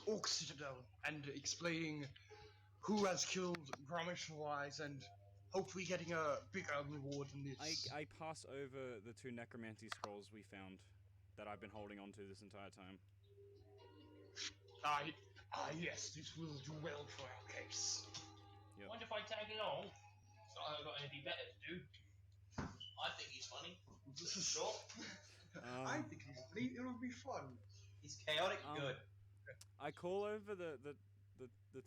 Orc Citadel and explaining who has killed Grommish and Wise, and hopefully getting a bigger reward than this. I pass over the 2 necromancy scrolls we found that I've been holding on to this entire time. Yes, this will do well for our case. Yep. Mind if I tag along? So I haven't got anything better to do. I think he's funny. This is short. I think it'll be fun. He's chaotic good. I call over the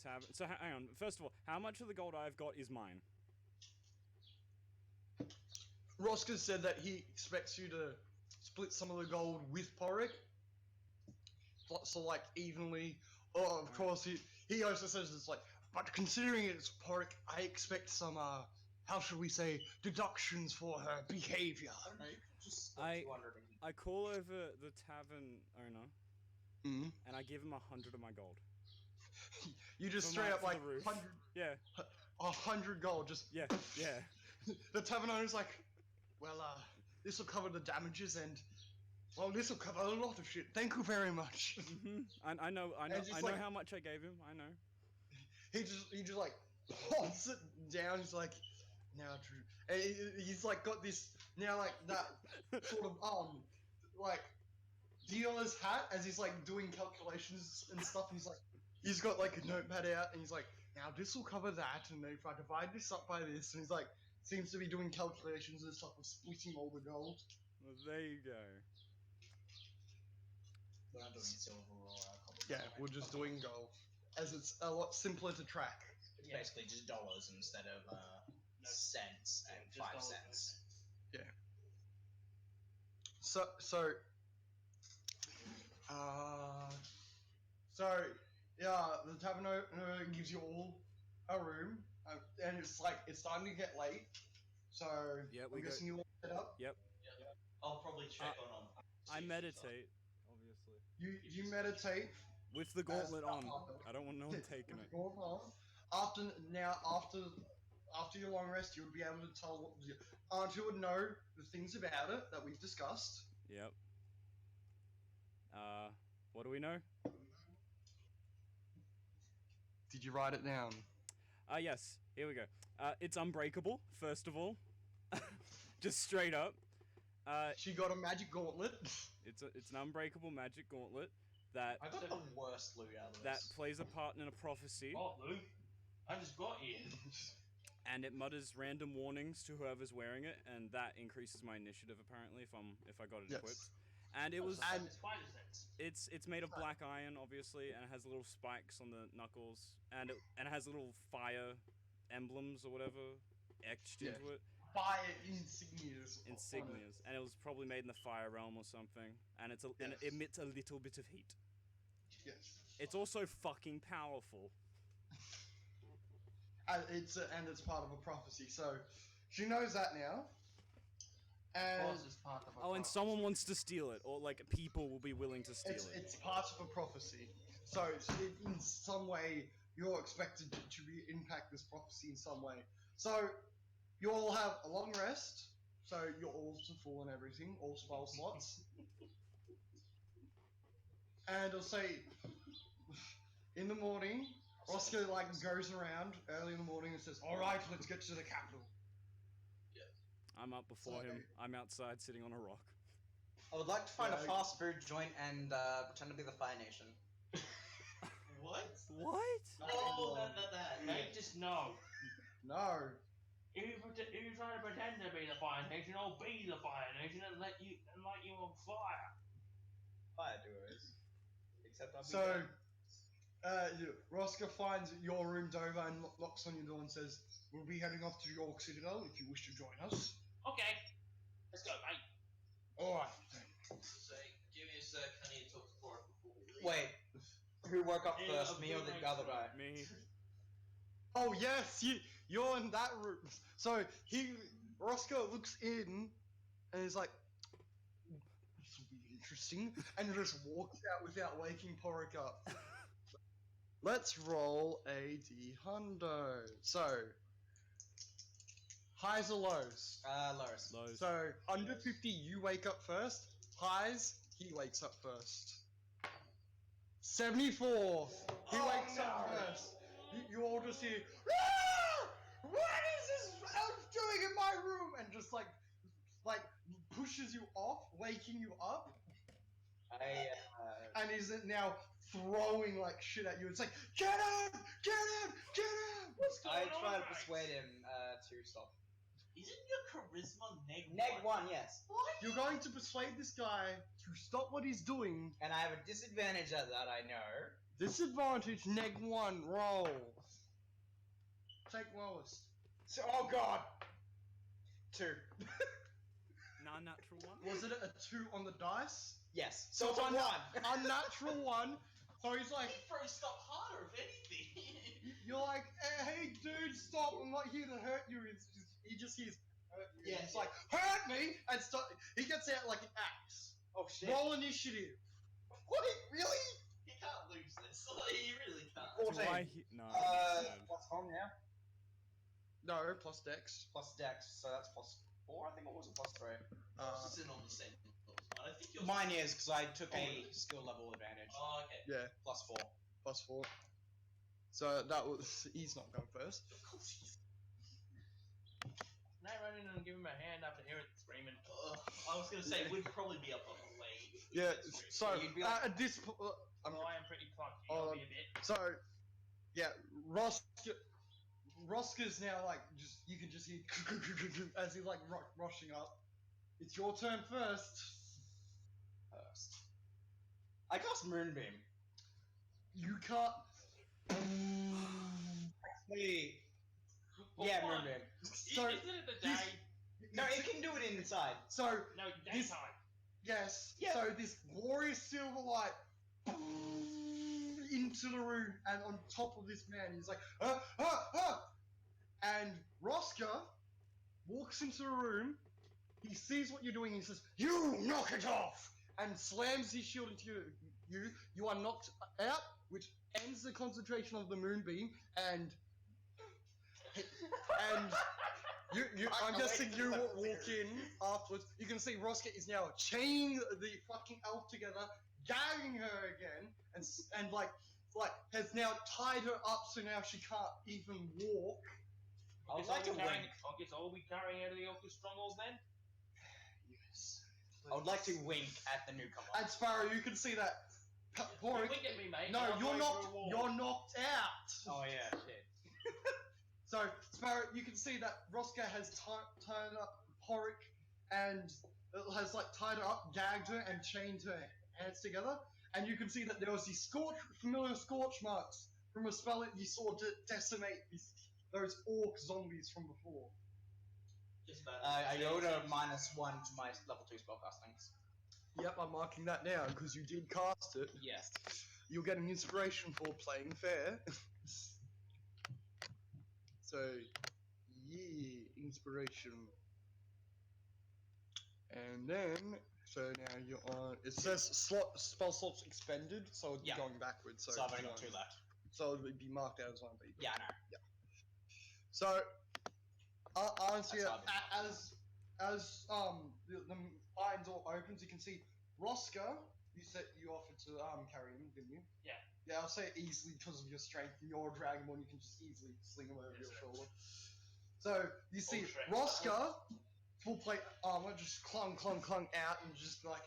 tavern. So hang on. First of all, how much of the gold I've got is mine? Roscoe said that he expects you to split some of the gold with Porrick. So like evenly. Oh, of course he also says it's like, but considering it's Porrick, I expect some how should we say, deductions for her behavior. I call over the tavern owner, and I give him 100 of my gold. You just straight up like 100, yeah, 100 gold, just yeah. The tavern owner's like, well, this will cover the damages, and well, this will cover a lot of shit. Thank you very much. I know how much I gave him. I know. He just like holds it down. He's like, now true. And he's like got this now like that sort of like dealer's hat as he's like doing calculations and stuff. And he's got like a notepad out, and he's like, now this will cover that, and if I divide this up by this, and he's like seems to be doing calculations and stuff of splitting all the gold. Well, there you go. We're not doing silver or yeah, we're just doing gold, as it's a lot simpler to track. It's basically just dollars instead of cents and 5 cents. Yeah. So yeah, the tavern owner gives you all a room, and it's starting to get late. So yeah, I'm guessing you all set up. Yep. I'll probably check on. I meditate, obviously. You meditate with the gauntlet on. I don't want no one taking it. After your long rest, you would be able to tell Auntie would know the things about it that we've discussed. Yep. What do we know? Did you write it down? Yes. Here we go. It's unbreakable, first of all. Just straight up. She got a magic gauntlet. It's an unbreakable magic gauntlet that I got the worst loot out of that this. plays a part in a prophecy. What, Luke? I just got you. And it mutters random warnings to whoever's wearing it, and that increases my initiative apparently if I got it equipped. And it's made of black iron, obviously, and it has little spikes on the knuckles, and it has little fire emblems or whatever etched into it. Fire insignias. And it was probably made in the fire realm or something, and and it emits a little bit of heat. Yes. It's also fucking powerful. It's part of a prophecy, so she knows that now. And and someone wants to steal it, or like people will be willing to steal it. It's part of a prophecy, so in some way you're expected to impact this prophecy in some way. So you all have a long rest, so you're all full and everything, all spell slots. And it'll say in the morning, Roscoe goes around early in the morning and says, "All right, let's get to the capital." Yeah. I'm up before him. I'm outside sitting on a rock. I would like to find a fast food joint and pretend to be the Fire Nation. What? What? Oh, that. Hey, just no. No. If you try to pretend to be the Fire Nation, I'll be the Fire Nation and light you on fire. Fire doers. Except I'll be So, Roscoe finds your room, Dover, and knocks on your door and says, "We'll be heading off to York Citadel if you wish to join us." Okay. Let's go, mate. Alright. So, give me a sec. I need to talk to Porrick before we leave. Wait. Who woke up first, me or the other guy? Me. Oh yes, you're in that room. So Roscoe looks in and is like, "This will be interesting," and just walks out without waking Porrick up. Let's roll a d100. So, highs or lows? Lows. Lows. So, under 50, you wake up first. Highs, he wakes up first. 74th. He wakes up first. You all just hear, "Ah! What is this elf doing in my room?" And just like pushes you off, waking you up. And he's now throwing like shit at you. It's like, get out! Get out! Get out! What's going on? I try to persuade him to stop. Isn't your charisma neg Neg 1, yes. You're going to persuade this guy to stop what he's doing. And I have a disadvantage at that, I know. Disadvantage, neg 1, roll. Take lowest. So, oh god! 2. Non-natural one? Was it a 2 on the dice? Yes. So it's on 1. Unnatural 1. So he's like, He throws stuff harder, if anything. you're like, hey dude, stop! I'm not here to hurt you. He just hears hurt you. Yeah, He's like, hurt me! And stop. He gets out like an axe. Oh shit. Roll initiative. What? Really? He can't lose this. He really can't. 14. No. Plus home now? No, plus dex. Plus dex, so that's plus 4, I think, or was it plus 3? It's in on the same level. I think you're. Mine is, because I took a skill level advantage. Oh, okay. Yeah, Plus 4. plus 4. So that was. He's not going first. Of course he's. Can I run in and give him a hand after hearing screaming? I was gonna say we'd probably be up on the leg. Yeah, so You'd be like- at this point. I am pretty clunky. Oh, I'll be a bit. So, yeah, Rosca's now like you can just hear as he's like rushing up. It's your turn first. I cast Moonbeam. You can't. Actually, Well, yeah, fine. Moonbeam. So, Isn't it the day? No, it can do it inside. So No, This- daytime. yes. Yeah. So this glorious silver light into the room, and on top of this man, he's like, and Rosca walks into the room. He sees what you're doing. And he says, "You knock it off!" and slams his shield into you. You are knocked out, which ends the concentration of the moonbeam, and I'm guessing you walk in afterwards. You can see Rosca is now chaining the fucking elf together, gagging her again, and like has now tied her up so now she can't even walk. I would like to wink. I guess I'll be carrying out of the Orcus stronghold then. Yes. I would like to wink at the newcomer. And Sparrow, you can see that. Porrick, Wink at me, mate. no, and I'll you're go knocked. through a wall. You're knocked out. Oh yeah, shit. So Sparrow, you can see that Rosca has tied up Porrick and has like tied her up, gagged her, and chained her hands together. And you can see that there was these familiar scorch marks from a spell that you saw to decimate those orc zombies from before. Just about I owed a -1 to my level 2 spellcasting. Yep, I'm marking that down because you did cast it. Yes. You'll get an inspiration for playing fair. So, yeah, inspiration. And then, so now you're on. It says spell slots expended, so it's Yeah. going backwards. So, So I've only it's got 2 one. left. So it would be marked out as one, but Yeah, I know. So, honestly, That's how as the iron door opens, you can see Rosca. You said you offered to carry him, didn't you? Yeah. Yeah, I'll say easily because of your strength. You're a dragonborn, you can just easily sling him over Yes, your sir. shoulder. So you see Strength. Rosca, full plate armor, just clung out and just like.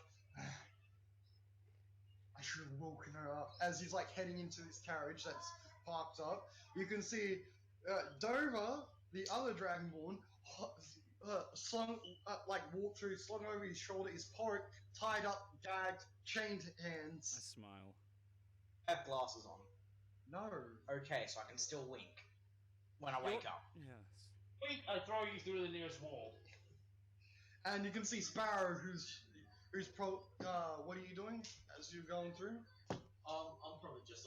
I should have woken her up. As he's like heading into this carriage that's parked up, you can see Dover, the other dragonborn, slung walked through, slung over his shoulder, his pork, tied up, gagged, chained I hands. smile. I have glasses on. No. Okay, so I can still wink when I wake up. Yes. Wink, I throw you through the nearest wall. And you can see Sparrow, who's what are you doing as you're going through? I'm probably just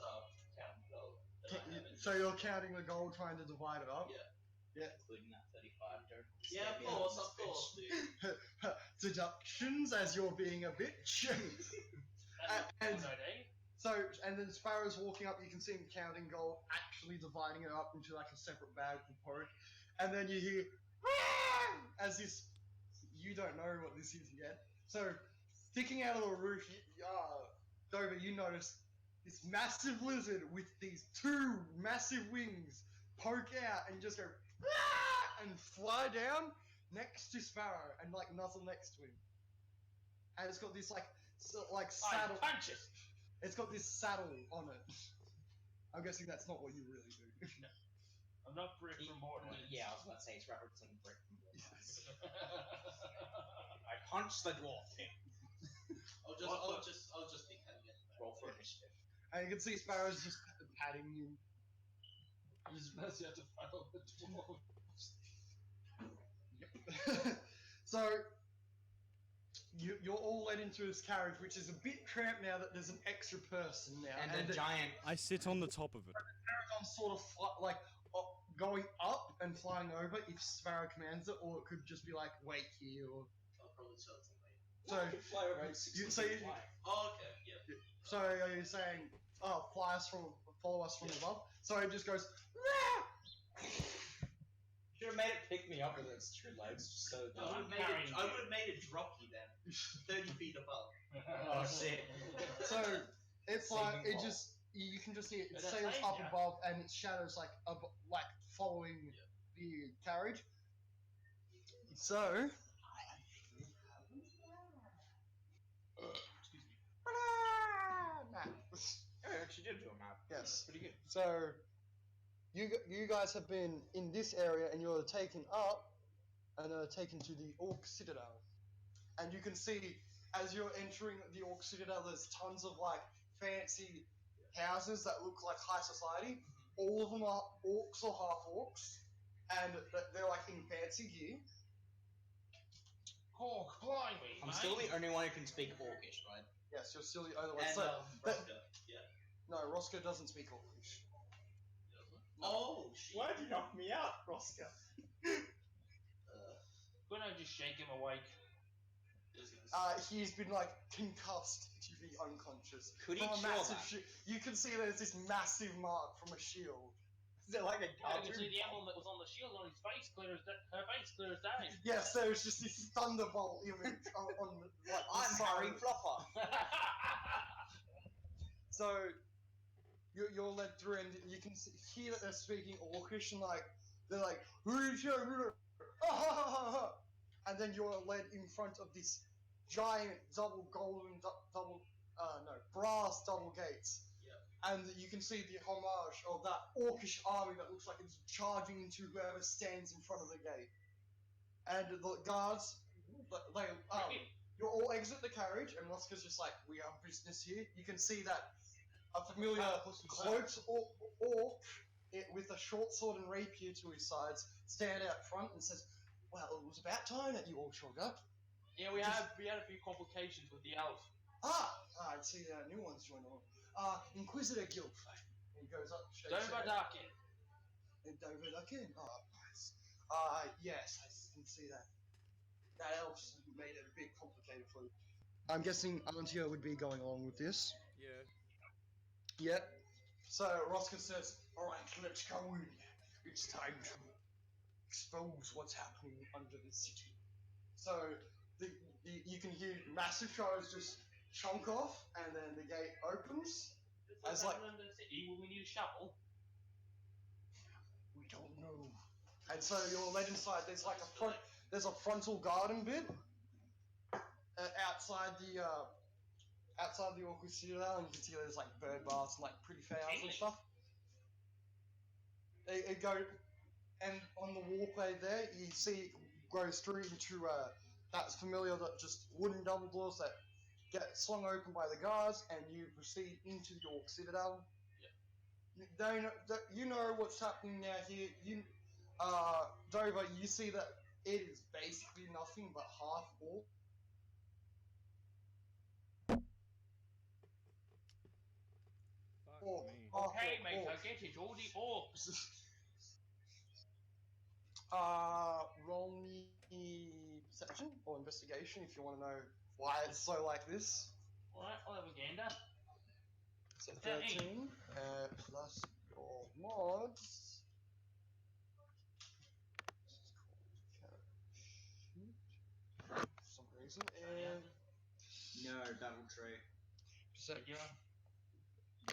counting gold. that I haven't- So you're counting the gold, trying to divide it up. Yeah. Including that 35 dirt. Yeah, of course, dude. Deductions as you're being a bitch. And And then Sparrow's walking up, you can see him counting gold, actually dividing it up into like a separate bag for porridge. And then you hear, "Ah!" as this, you don't know what this is yet. So, sticking out of the roof, Dover, you notice this massive lizard with these 2 massive wings poke out and just go and fly down next to Sparrow and like nuzzle next to him. And it's got this like saddle. Punch it. It's got this saddle on it. I'm guessing that's not what you really do. No. I'm not Brick from Borderlands. Yeah, I was about to say it's referencing Brick from Borderlands. I punch the dwarf thing. I'll just be cutting it. Roll for initiative. And you can see Sparrow's just patting you. Just messy have to follow the dwarf. So you're all led into his carriage, which is a bit cramped now that there's an extra person now. And a giant. I sit on the top of it. Paragon's sort of going up and flying over if Sparrow commands it, or it could just be like wait here. Or... I'll probably tell something. So fly over 60 feet. Oh, okay. Yeah. So are you saying, follow us from above? So it just goes. Should have made it pick me up with its 2 legs, just so. I would have made it drop you then, 30 feet above. Oh shit! So it's like it just you can just see it sails up above and its shadows like following the carriage. So. Excuse me. Map. I actually did do a map. Yes. Pretty good. So, you guys have been in this area and you're taken up and taken to the Orc Citadel. And you can see, as you're entering the Orc Citadel, there's tons of like fancy houses that look like high society. All of them are orcs or half orcs, and they're like in fancy gear. Oh, blimey, I'm still the only one who can speak Orcish, right? Yes, you're still the only one. And So, Roscoe. Yeah. no, Roscoe doesn't speak Orcish. Oh, shit. Why'd you knock me out, Roscoe? Couldn't I just shake him awake? He's been like concussed to be unconscious. Could he from a cure massive that? You can see there's this massive mark from a shield. Is it like a I can cartoon? see the emblem that was on the shield on his face clear as her face clear as day. Yes, there's just this thunderbolt image on the like. the I'm side. Harry Flopper. So you're led through, and you can hear that they're speaking Orcish, and like they're like, and then you're led in front of this giant brass double gates. Yeah. And you can see the homage of that Orcish army that looks like it's charging into whoever stands in front of the gate. And the guards, you all exit the carriage, and Roscoe's just like, we have business here. You can see that a familiar cloaked orc with a short sword and rapier to his sides stand out front and says, well, it was about time that you all showed up. Yeah, we had a few complications with the elf. I see new ones joined on. Inquisitor Guild. He goes up, shakes Dover Darkin. Dover Darkin. Oh, nice. Yes, I can see that. That elf's made it a bit complicated for you. I'm guessing Antia would be going along with this. Yeah. Yep. So Roscoe says, alright, let's go in. It's time to expose what's happening under the city. So you can hear massive shows just chunk off, and then the gate opens. As like, under the city, will we need a shovel? we don't know. And so you're led inside. There's like there's a frontal garden bit outside the Orchid Citadel, and you can see there's like bird baths and like pretty flowers and stuff. It go, and on the walkway there, you see it goes through into that's familiar, that just wooden double doors that get swung open by the guards, and you proceed into the Orc Citadel. You know what's happening now here. Dover, you see that it is basically nothing but half orc. Fuck me. Okay, mate, I get it. All the orcs. Roll me perception or investigation if you want to know why it's so like this. Alright, I'll have a gander. So 13 plus your mods. For some reason, and No, double tree.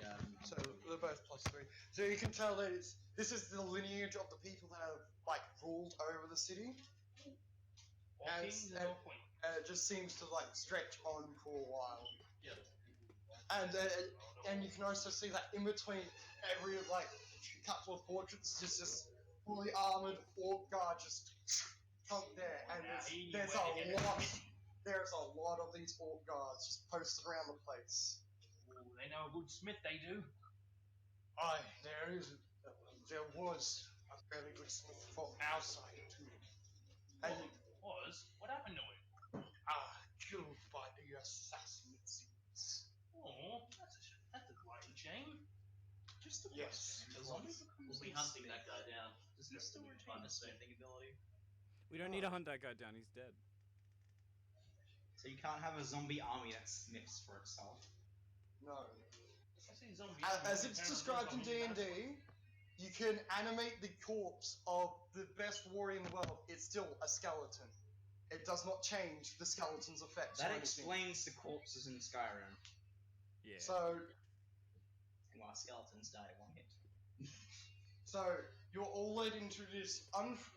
Yeah. So they're both +3. So you can tell that this is the lineage of the people that have like ruled over the city. Or And kings and or queens. And it just seems to like stretch on for a while. Yeah. And you can also see that in between every like couple of portraits, just this fully armored orc guard just come there, and there's a lot of these orc guards just posted around the place. Ooh, they know a good smith, they do. Aye, there was a fairly good smith from our side too. And What happened to him? killed by the assassin, it seems. Oh, that's a bloody shame. Just a Yes. question. A zombie We'll be hunting that guy down. Does he still retain his smithing ability? We don't need to hunt that guy down. He's dead. So you can't have a zombie army that sniffs for itself. No. I see zombie As it's described in D&D, you can animate the corpse of the best warrior in the world. It's still a skeleton. It does not change the skeleton's effects. That explains the corpses in Skyrim. Yeah. So, And why skeletons die at one hit. so you're all led into this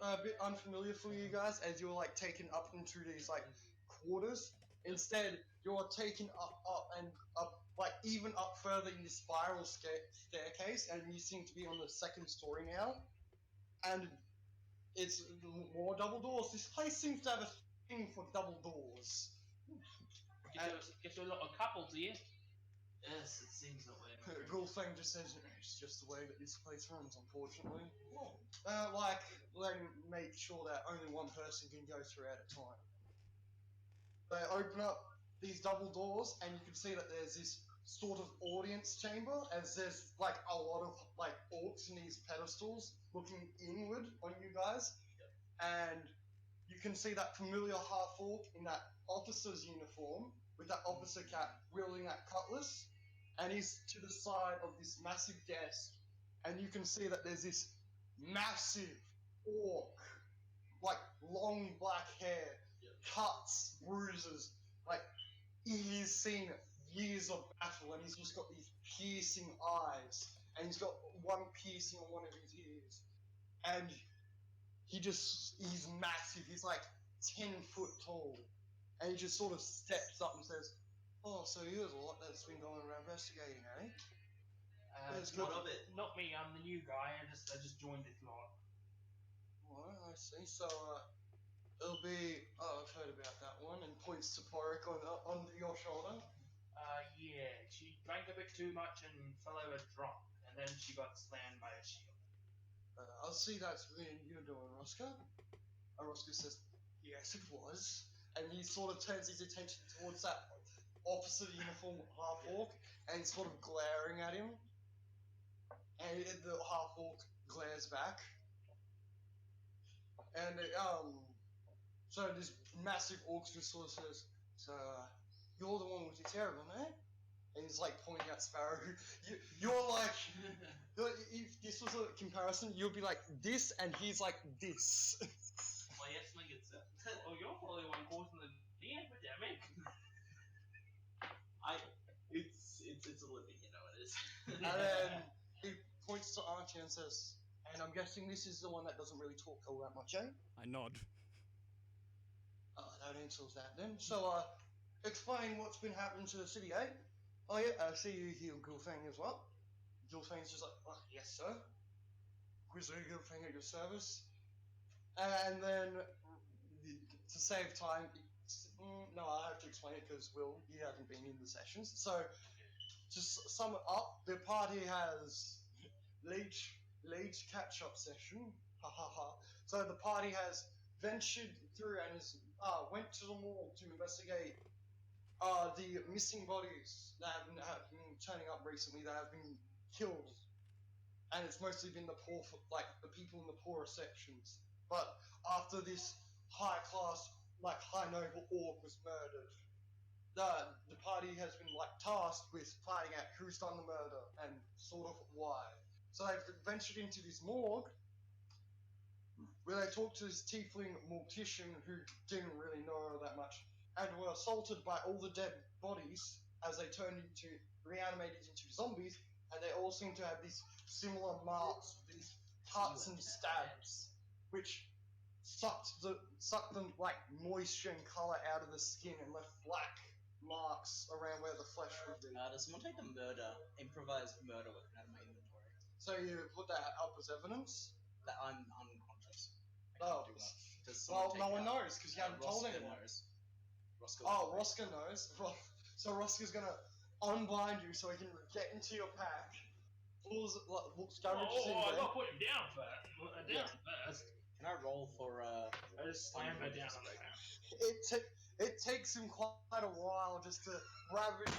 a bit unfamiliar for you guys, as you're like taken up into these like quarters. Instead, you're taken up and up, like even up further in this spiral staircase, and you seem to be on the second story now. And it's more double doors. This place seems to have a thing for double doors. Get a lot of couples here. Yes, it seems that way. Gulfang just says it's just the way that this place runs, unfortunately. Like, they make sure that only one person can go through at a time. They open up these double doors, and you can see that there's this sort of audience chamber, as there's like a lot of like orcs in these pedestals looking inward on you guys, and you can see that familiar half-orc in that officer's uniform with that officer cap wielding that cutlass, and he's to the side of this massive desk, and you can see that there's this massive orc, like long black hair, cuts, bruises, like he's seen years of battle, and he's just got these piercing eyes, and he's got one piercing on one of his ears, and he's massive, he's like 10 foot tall, and he just sort of steps up and says, "Oh, so here's a lot that's been going around investigating, eh?" What of it? Not me, I'm the new guy, I just joined this lot. Well, I see, so it'll be, I've heard about that one, and points to Porik on your shoulder. Yeah, she drank a bit too much and fell over drunk, and then she got slammed by a shield. I'll see that's what you're doing, Roscoe. And Roscoe says, "Yes, it was." And he sort of turns his attention towards that officer uniform half-orc, and he's sort of glaring at him. And the half-orc glares back. And, so this massive orc just sort of says, "So, you're the one with the tarragon, eh?" And he's like pointing at Sparrow. You're like, if this was a comparison, you'd be like this, and he's like this. Well, yes, I get that. Oh, you're probably the one causing the epidemic. It's a living, you know it is. And then he points to Archie and says, "And I'm guessing this is the one that doesn't really talk all that much, eh?" I nod. That answers that then. So, explain what's been happening to the city, eh? Oh yeah, I see you heal Gulfang as well. Gulfang's just like, "Oh, yes sir. Grizzly Gulfang at your service." And then, to save time, no, I have to explain it because he hasn't been in the sessions. So, to sum it up, the party has Leech catch-up session. Ha ha ha. So the party has ventured through and went to the mall to investigate the missing bodies that have been turning up recently that have been killed, and it's mostly been the poor, like the people in the poorer sections. But after this high class, like high noble orc was murdered, the party has been like tasked with finding out who's done the murder and sort of why. So they've ventured into this morgue, where they talked to this tiefling mortician who didn't really know that much, and were assaulted by all the dead bodies as they reanimated into zombies, and they all seem to have these similar marks, these cuts and stabs, which sucked the like moisture and color out of the skin and left black marks around where the flesh would be. Does someone take the improvised murder weapon out of my inventory? So you put that up as evidence? That I'm unconscious. I Oh. can't do that. Well, no one knows because you haven't told anyone. Roscoe knows. So Roscoe's gonna unblind you so he can get into your pack. Looks damages in I there. gotta put him down first. Can I roll for I just slam her down on the ground. It takes him quite a while just to ravage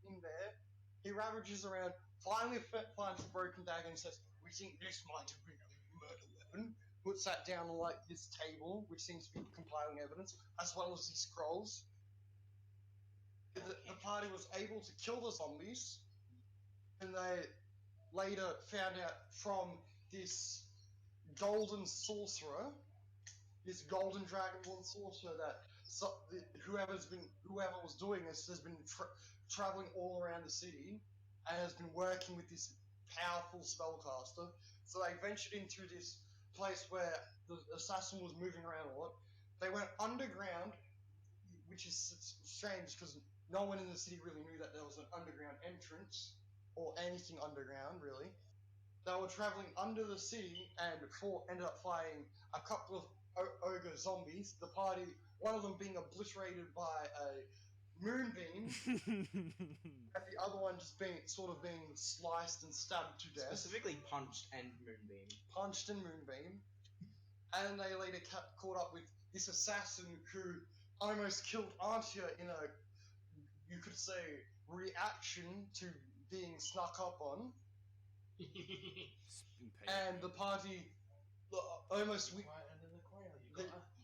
in there. He ravages around, finally finds a broken dagger and says, "We think this might have been a murder weapon." Puts that down on like this table, which seems to be compiling evidence, as well as these scrolls. The party was able to kill the zombies, and they later found out from this golden sorcerer, this golden dragonborn sorcerer, that whoever was doing this has been traveling all around the city and has been working with this powerful spellcaster. So they ventured into this place where the assassin was moving around a lot. They went underground, which is strange because no one in the city really knew that there was an underground entrance or anything underground really. They were traveling under the city and ended up fighting a couple of ogre zombies. The party, one of them being obliterated by a moonbeam, and the other one just being sliced and stabbed to death. specifically punched and moonbeam? Punched and moonbeam. And they later caught up with this assassin who almost killed Antia in a, you could say, reaction to being snuck up on. And the party almost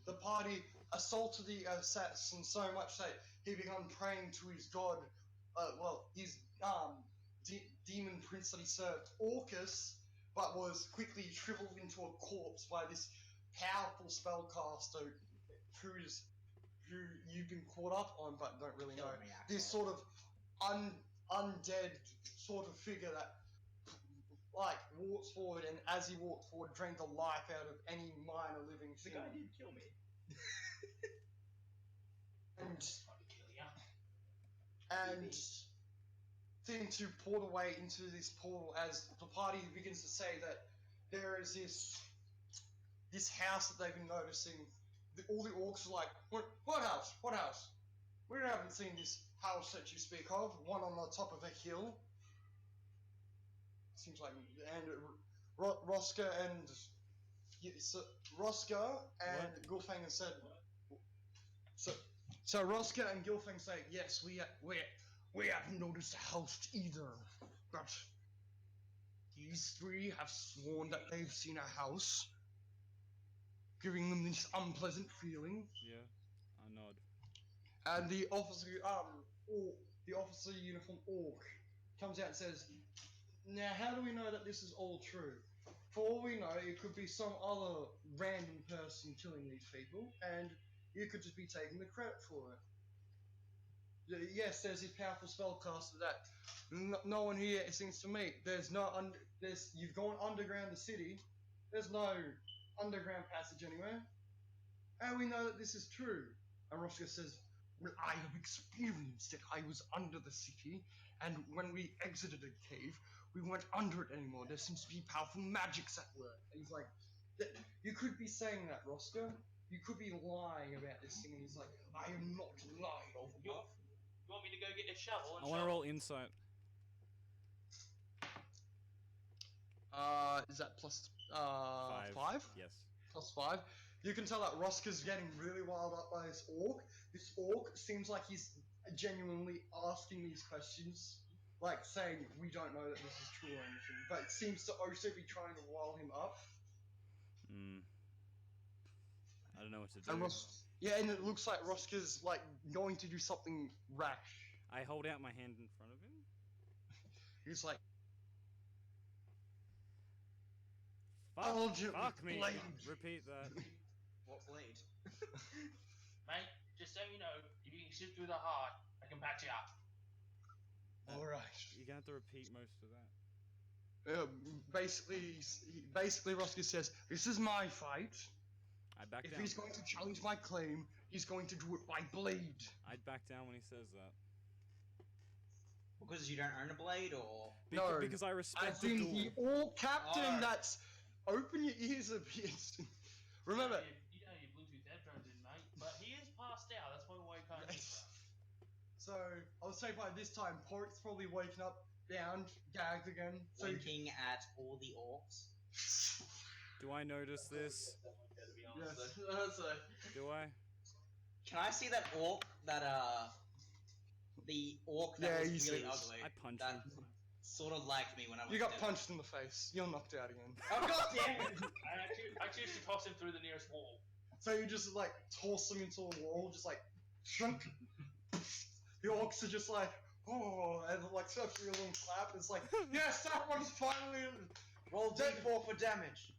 the party assaulted the assassin so much that he began praying to his god, his demon prince that he served, Orcus, but was quickly shriveled into a corpse by this powerful spellcaster who you've been caught up on but don't really know. This sort of undead sort of figure that like walks forward, and as he walked forward drained the life out of any minor living thing. The guy did kill me. and seem to port away into this portal as the party begins to say that there is this house that they've been noticing. All the orcs are like, what house? What house? We haven't seen this house that you speak of. One on the top of a hill. Seems like, and Roscoe and Gulfang said. So Roscoe and Gulfang say, yes, we haven't noticed a house either, but these three have sworn that they've seen a house, giving them this unpleasant feeling. Yeah, I nod. And the officer uniform orc comes out and says, now how do we know that this is all true? For all we know, it could be some other random person killing these people, and you could just be taking the credit for it. Yes, there's this powerful spellcaster that no one here seems to meet. You've gone underground the city. There's no underground passage anywhere. How do we know that this is true? And Roscoe says, well, I have experienced it. I was under the city, and when we exited a cave, we weren't under it anymore. There seems to be powerful magics at work. And he's like, you could be saying that, Roscoe. You could be lying about this thing. And he's like, I am not lying. You want me to go get a shovel? I want to roll insight. Is that plus 5? Yes. Plus 5. You can tell that Roscoe's getting really wild up by this orc. This orc seems like he's genuinely asking these questions, like saying, we don't know that this is true or anything, but it seems to also be trying to rile him up. I don't know what to do. And it looks like Roscoe's like going to do something rash. I hold out my hand in front of him. He's like, Fuck me. blade. Repeat that. What blade? Mate, just so you know, if you can shoot through the heart, I can patch you up. Alright. You're gonna have to repeat most of that. Basically, Rosker says, "This is my fight. I back If down. he's going to challenge my claim, he's going to do it by blade." I'd back down when he says that. Because you don't own a blade, or No, Because I respect as the in duel. the orc captain. Alright. That's open your ears a bit. Remember, You know your Bluetooth headphones in, mate. But he is passed out. That's probably why you can't hear stuff. so I would say by this time, Pork's probably waking up, down, gagged again. So winking at all the orcs. Do I notice this? yes. Do I? Can I see that orc? The orc that Yeah, you was see really this. ugly. I punch that him. sort of liked me when I was You got dead. punched in the face. You're knocked out again. Oh god damn it! I choose to toss him through the nearest wall. So you just like toss him into a wall, just like shunk. The orcs are just like, oh, and like such a long clap. It's like, yes, that one's finally. Roll d4 for damage.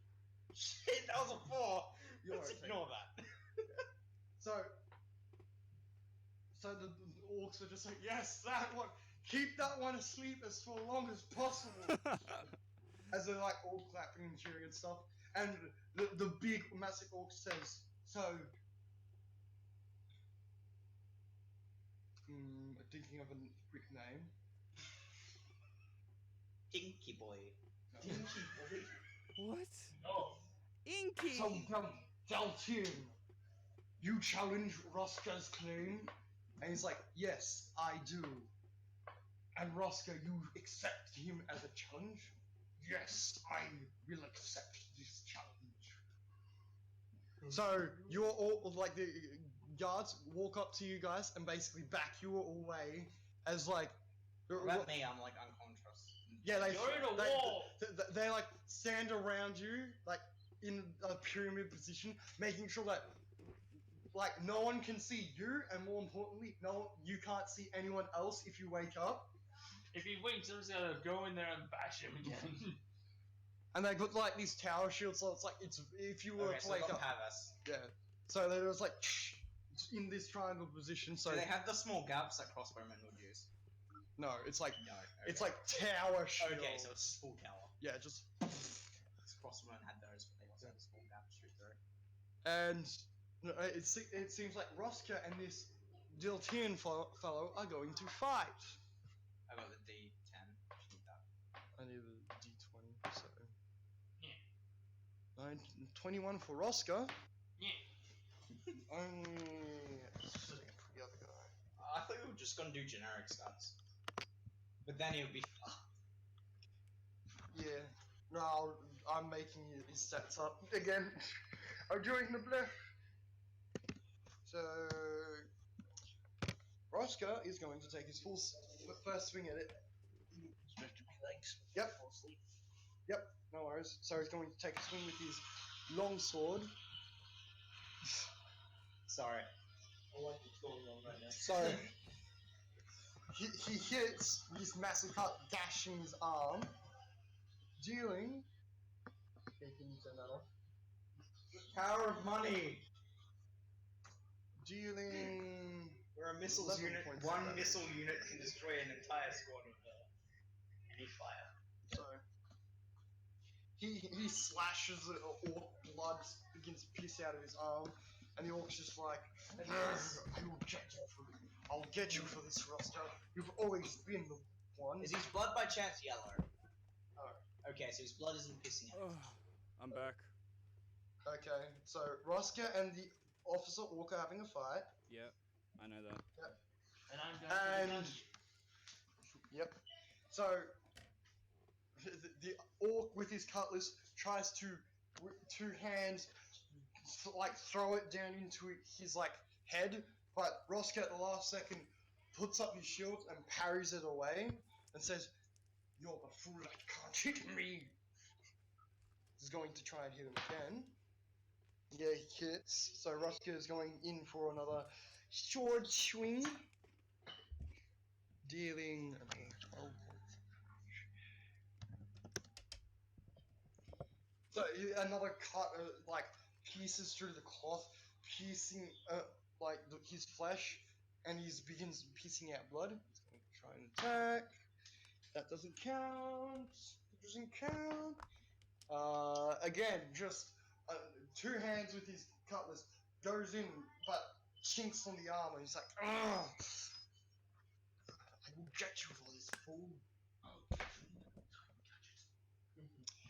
Shit, that was a 4. You're Let's okay. ignore that. So the orcs are just like, yes, that one. Keep that one asleep as for long as possible. As they're like all clapping and cheering and stuff. And the big massive orc says, so. Thinking of a quick name. Dinky boy. What? No. Inky! So, Daltian, you challenge Roscoe's claim? And he's like, yes, I do. And Roscoe, you accept him as a challenge? Yes, I will accept this challenge. So, you're all, like, the guards walk up to you guys and basically back you away as, like... What about me? I'm like unconscious. Yeah, You're in a wall! They like stand around you, like in a pyramid position, making sure that like no one can see you, and more importantly, you can't see anyone else if you wake up. If he winks, I'm just gonna go in there and bash him again. And they got like these tower shields, so it's like it's if you were Okay, to so wake they'll up. have us. Yeah. So they was like in this triangle position. So Do they have the small gaps that crossbowmen would use? no, it's like No. it's like tower shields. Okay, so it's full tower. Yeah, just. Crossbowmen had those, but they also had the small gaps shoot through. And it seems like Rosca and this Diltian fellow are going to fight. I got the D10. Just need that. I need a D20, so... Yeah. 21 for Rosca. Yeah. Only... for the other guy. I thought we were just gonna do generic stats. But then it would be Yeah. No, I'm making his stats up again. I'm doing the bluff. So... Rosca is going to take his first swing at it. Stretch my legs. Yep. Fall asleep. Yep, no worries. So he's going to take a swing with his long sword. sorry. I like what's going on right now. So he hits this massive cut, gashing his arm, dealing. Okay, can you turn that off? Power of money! Dealing. We're a missiles 11 unit. points One of damage. missile unit can destroy an entire squad of any fire. So he slashes the orc, blood begins to piss out of his arm, and the orc's just like, yes, I'll get you for this, Roscoe. You've always been the one. Is his blood by chance yellow? No. Okay, so his blood isn't pissing out. I'm back. Okay, so Roscoe and the officer orc are having a fight. Yep, I know that. And I'm going to And yep. So the orc with his cutlass tries to, with two hands, like throw it down into his like head, but Roscoe at the last second puts up his shield and parries it away and says, "You're the fool that can't hit me." He's going to try and hit him again. Yeah, he hits. So Roscoe is going in for another sword swing, dealing another 12 points. So another cut, like pierces through the cloth, piercing like his flesh, and he begins pissing out blood. He's going to try and attack. That doesn't count. It doesn't count. Again, just 2 hands with his cutlass, goes in, but chinks on the armor. He's like, ugh! I will get you for this, fool.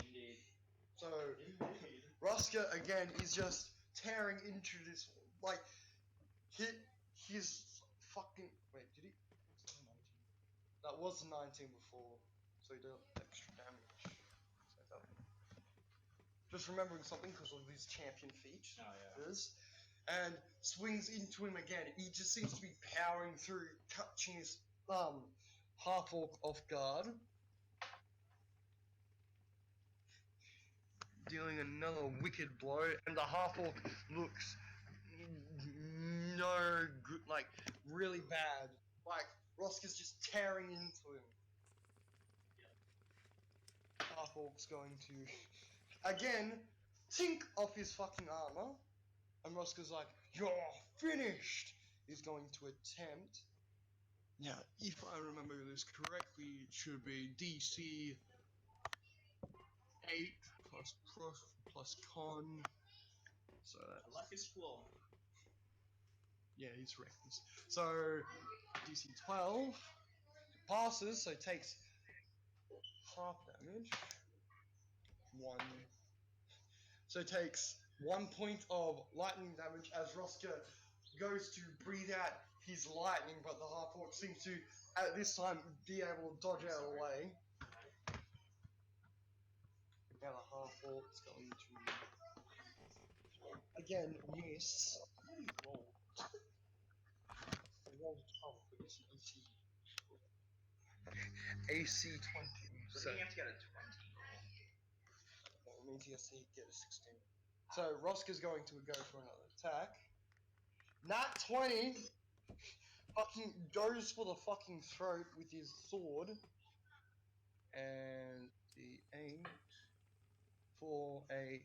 Indeed. So, Ruska again is just tearing into this, like, hit his fucking. Wait, did he? That was 19 before, so he dealt extra damage. So just remembering something because of his champion features. And swings into him again. He just seems to be powering through, catching his half-orc off guard. Dealing another wicked blow, and the half-orc looks no good, like, really bad. Like, Roska's just tearing into him. Half-orc's going to, again, tink off his fucking armor. And Roska's like, you're finished! He's going to attempt. Now, if I remember this correctly, it should be DC 8 plus prof plus con. So that's... Luck is flaw. Yeah, he's reckless. So, DC 12 passes, so takes half damage. 1. So takes 1 point of lightning damage as Roska goes to breathe out his lightning, but the half-orc seems to, at this time, be able to dodge out of the way. Now the half-orc's going to, again, miss. AC 20. So he has to get a 20. That means he has to get a 16. So Roska's going to go for another attack. Nat 20 fucking goes for the fucking throat with his sword. And the 8 for 8.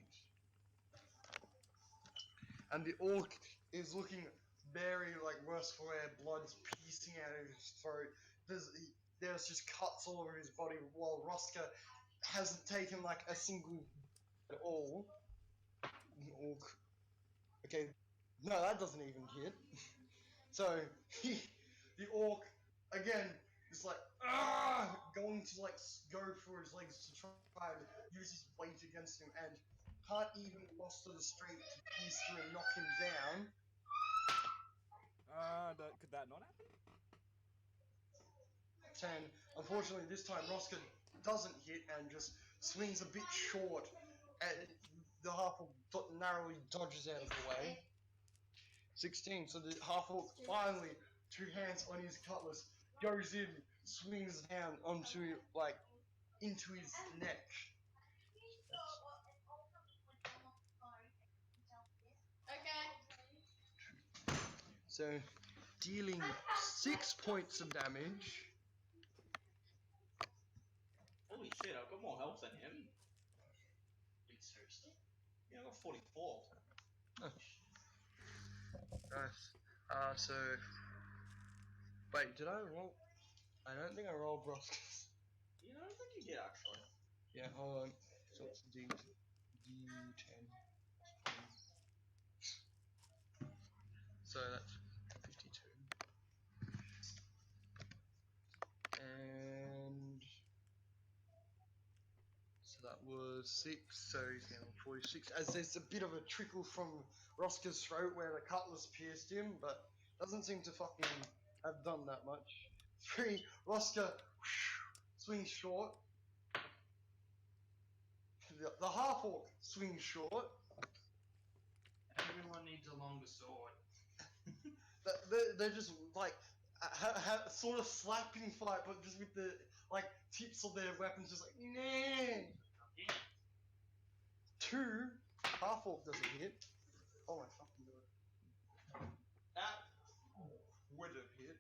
And the orc is looking very like worse for wear, blood's piecing out of his throat. There's just cuts all over his body while Roska hasn't taken like a single at all. The orc. Okay, no, that doesn't even hit. So the orc again is like going to like go for his legs to try and use his weight against him, and can't even muster the strength to pierce through and knock him down. Could that not happen? 10. Unfortunately, this time Roska doesn't hit and just swings a bit short, and the half-orc narrowly dodges out of the way. 16. So the half-orc finally, 2 hands on his cutlass, goes in, swings down onto like into his neck. So, dealing 6 points of damage. Holy shit, I've got more health than him. Seriously? Yeah, I got 44. Nice. So... Wait, did I roll? I don't think I rolled Roska's. You know, I don't think you did actually. Yeah, hold on. So it's D10. So that's 52. And so that was 6, so he's now on 46. As there's a bit of a trickle from Roska's throat where the cutlass pierced him, but doesn't seem to fucking have done that much. 3, Roska swings short. The half-orc swings short. Everyone needs a longer sword. They're just like sort of slapping fight, but just with the like tips of their weapons, just like nah. 2, half-orc doesn't hit. Oh my fucking god. That would have hit.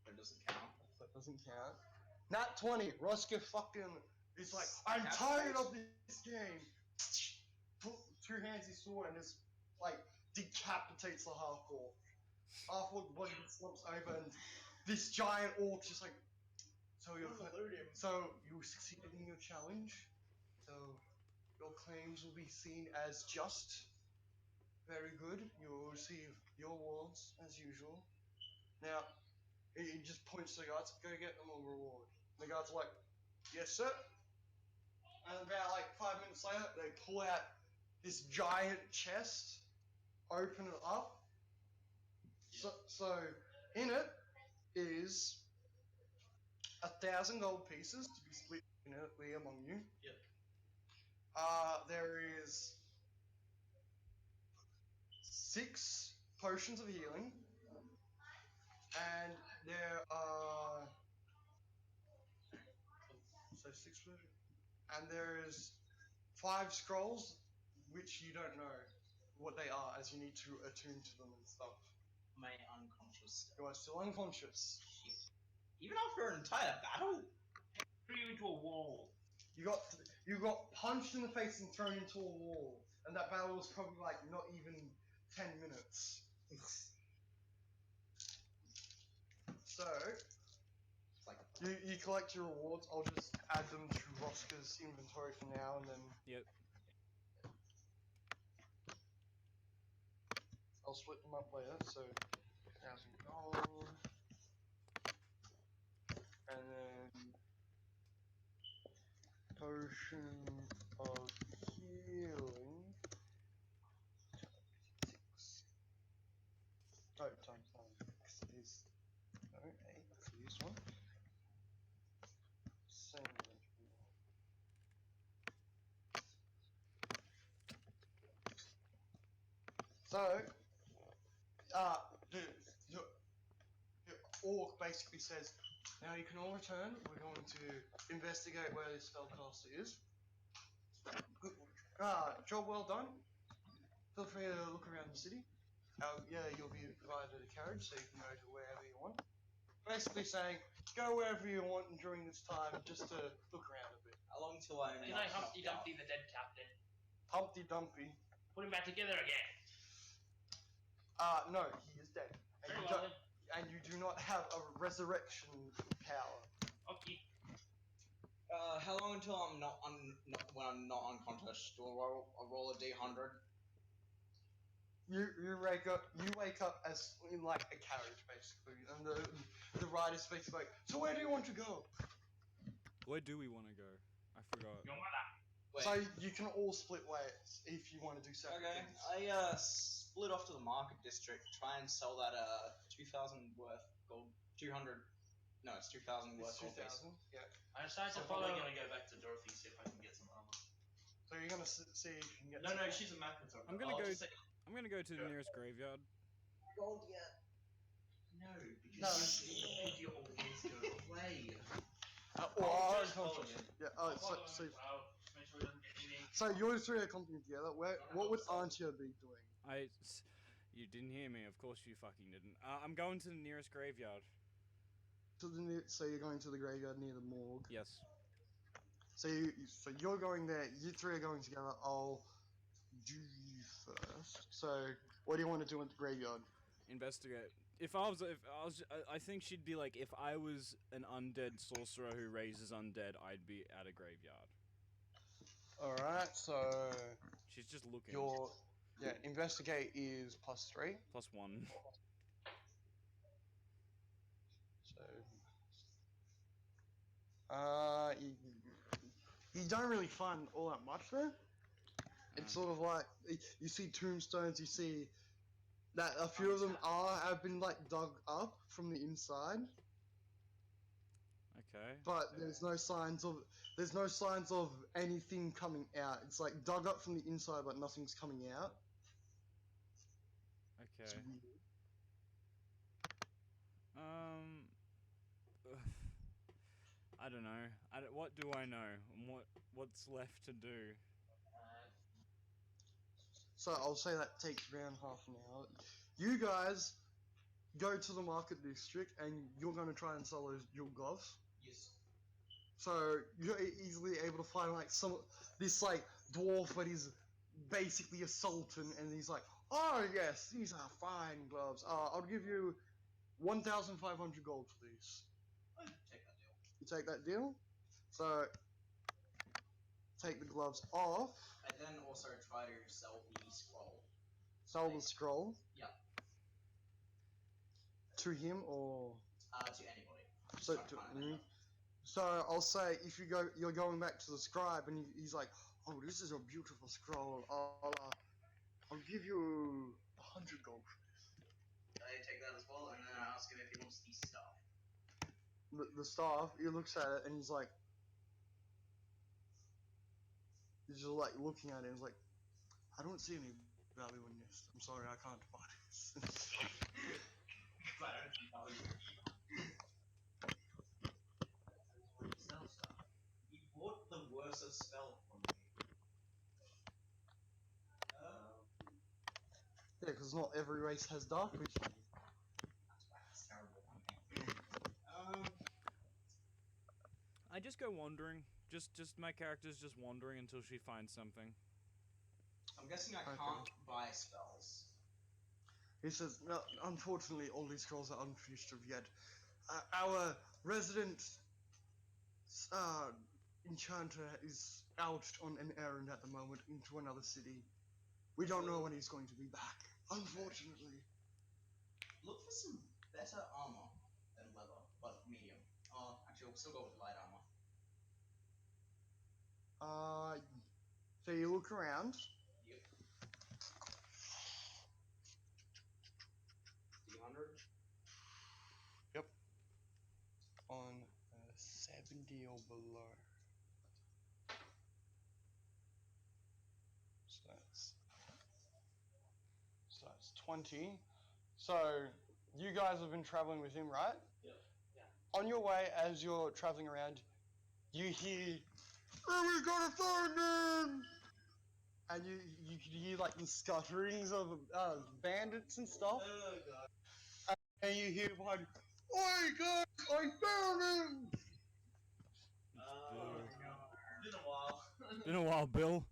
That doesn't count. That doesn't count. Nat 20. Roska fucking is like, I'm tired of this game. 2 hands his sword and just like decapitates the half-orc. Half-orc body slumps over and this giant orc just like, so you succeeded in your challenge. So your claims will be seen as just. Very good. You will receive your awards as usual. Now, he just points to the guards. Go get them a reward. The guards are like, yes, sir. And about like 5 minutes later, they pull out this giant chest, open it up. So in it is 1,000 gold pieces to be split equally among you. Yep. There is 6 potions of healing, and there are 6 potions, and there is 5 scrolls, which you don't know what they are, as you need to attune to them and stuff. Am I unconscious? You are still unconscious. Shit. Even after an entire battle? Threw you into a wall. You got punched in the face and thrown into a wall, and that battle was probably like not even 10 minutes. So, Like, you collect your rewards. I'll just add them to Rosca's inventory for now, and then Yep. I'll split them up later. So, 1,000 gold, and then potion of healing. 6. Oh, times 9 is no 8. That's the used one. Same. So, the orc basically says, now you can all return. We're going to investigate where this spellcaster is. Good. Job well done. Feel free to look around the city. Yeah, you'll be provided a carriage so you can go to wherever you want. Basically saying, go wherever you want during this time just to look around a bit. how long till I'm Can I Humpty Dumpty the dead captain? Humpty Dumpty. Put him back together again. No, he is dead. Very well then. And you do not have a resurrection power. Okay. How long until I'm when I'm not unconscious? Do I roll a D100? You wake up as in like a carriage basically, and the rider speaks like, so where do you want to go? Where do we want to go? I forgot. Your mother. Wait. So you can all split ways if you want to do separate Okay, things. I split off to the market district, try and sell that 2,000 worth gold, 200. No, it's 2,000 worth It's gold piece. 2,000. Yeah. I decided to I'm follow. probably gonna go back to Dorothy and see if I can get some armor. So you're gonna see if you can get. No, she's a Macintosh. I'm gonna go to the nearest graveyard. Gold yet? No, because No. you idiot always go away. Or just follow unconscious. him. Yeah. So Make sure he doesn't get anything. so you three are coming together. What would Antia be doing? You didn't hear me. Of course you fucking didn't. I'm going to the nearest graveyard. So you're going to the graveyard near the morgue. Yes. So you're going there. You three are going together. I'll do you first. So what do you want to do at the graveyard? Investigate. I think she'd be like, if I was an undead sorcerer who raises undead, I'd be at a graveyard. All right. So She's just looking. investigate is +3. +1. So you don't really find all that much there. It's sort of like you see tombstones. You see that a few of them have been like dug up from the inside. Okay. But there's no signs of anything coming out. It's like dug up from the inside, but nothing's coming out. Okay. It's weird. I don't know. What do I know? And what's left to do? So I'll say that takes around half an hour. You guys go to the market district, and you're going to try and sell your gloves. Yes. So you're easily able to find like this like dwarf, but he's basically a sultan, and he's like, oh yes, these are fine gloves. I'll give you 1,500 gold for these. I'd take that deal. You take that deal? So, take the gloves off. I then also try to sell the scroll. Sell the scroll? Yeah. To him or? To anybody. So I'll say if you're going back to the scribe and he's like, oh, this is a beautiful scroll. I'll give you 100 gold. I take that as well, and then I ask him if he wants the stuff. The staff, he looks at it and he's just like looking at it and he's like, I don't see any value in this. I'm sorry, I can't buy this. I don't see value. Sell stuff. He bought the worst of spell from me. Yeah, because not every race has dark vision. That's terrible. I just go wandering. Just my character's just wandering until she finds something. I'm guessing I can't buy spells. He says, no, unfortunately, all these scrolls are unfinished of yet. Our resident enchanter is out on an errand at the moment into another city. We don't know when he's going to be back, unfortunately. Look for some better armor than leather, but medium. Actually, we'll still go with light armor. So you look around. Yep. 300? Yep. On 70 or below. So that's 20. So you guys have been traveling with him, right? Yep. Yeah. On your way, as you're traveling around, you hear, "Oh, we gotta find him!" And you can hear like the scutterings of bandits and stuff. Oh god. And you hear one, "Oi guys, I found him!" Oh god. It's been a while. Been a while, Bill.